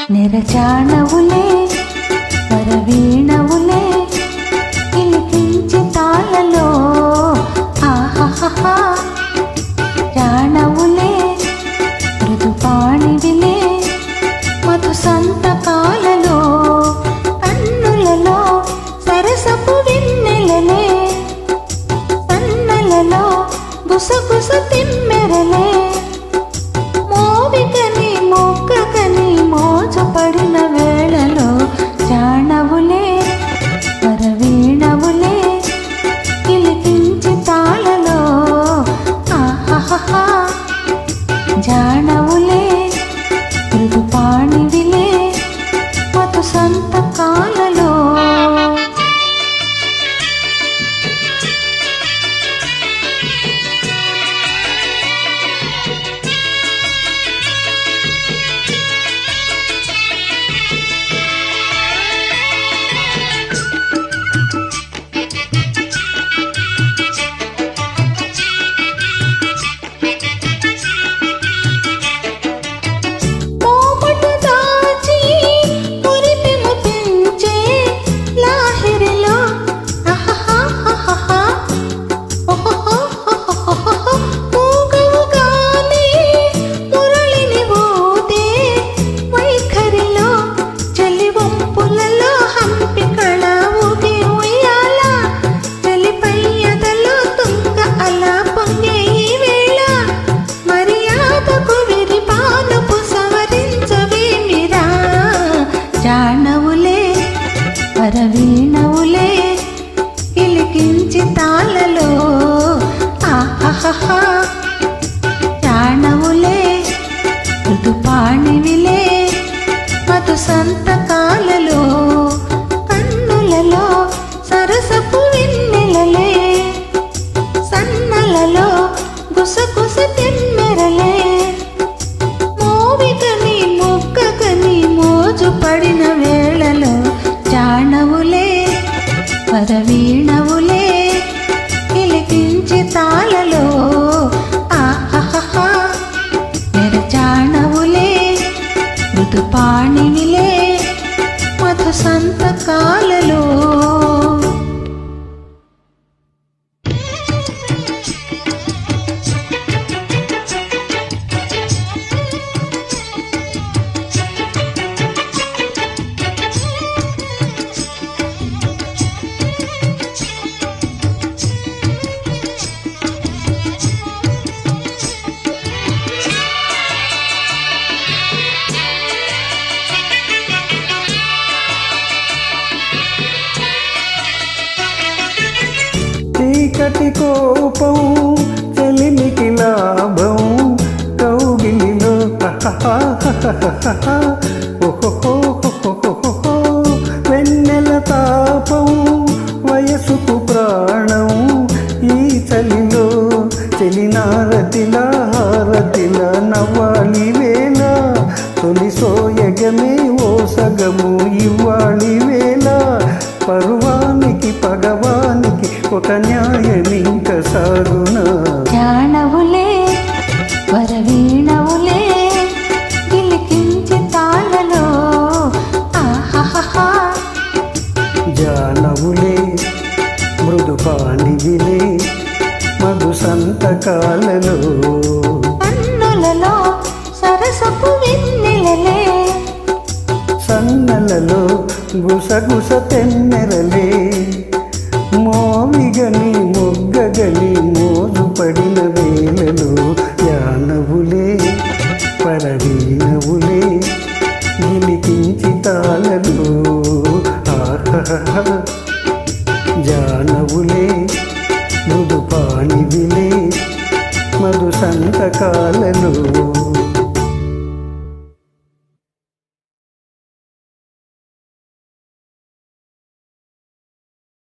నెరజానవులే వరవీణవులే కిలికించి తాళలో ఆహాహా జానవులే మృదుపాణివిలే మధు సంతకాలలో కన్నులలో సరసపు వెన్నెలలే సన్నలలో గుసగుస తిమ్మెరలే మోవికని మొక్కకని మోజపడిన వేళలో జానవులే వరవీణవులే కిలికించి తాళలో ఆహాహా జానవులే మృదుపాణివిలే మధు సంతకాలలో జానవులే వరవీణవులే కిలికించి తాళలో ఆహాహా జానవులే మృదుపాణివిలే మధు సంతకాలలో కన్నులలో సరసపు వెన్నెలలే సన్నలలో గుసగుస తిమ్మెరలే మోవికని మొక్కకని మోజుపడిన వేళలో జానవులే వరవీణవులే కిలికించి తాళలో ఆహాహా నెరజానవులే మృదుపాణివిలే మధు సంతకాలలో చీకటి కోపం చెలిమికి లాభం కౌగిలిలో వెన్నెల తాపం వయసుకు ప్రాణం ఈ చలిలో చెలినారతిలా హారతిలా నవ్వాలి వేళ తొలి సోయగమే ఓ సగము ఇవ్వాలి వేళ పరువానికి పగవానికి ఒక న్యాయమింక సాగునా జానవులే వరవీణవులే కిలికించి తాళలో ఆహాహా జానవులే మృదుపాణివిలే మధు సంతకాలలో కన్నులలో సరసపు వెన్నెలలే సన్నలలో గుసగుస తెమ్మెరలే మోవిగని మొగ్గగని మోజుపడిన వేళలో జానవులే వరవీణవులే గిలికించి తాళలో ఆహాహా జానవులే మృదుపాణివిలే మధు సంతకాలలో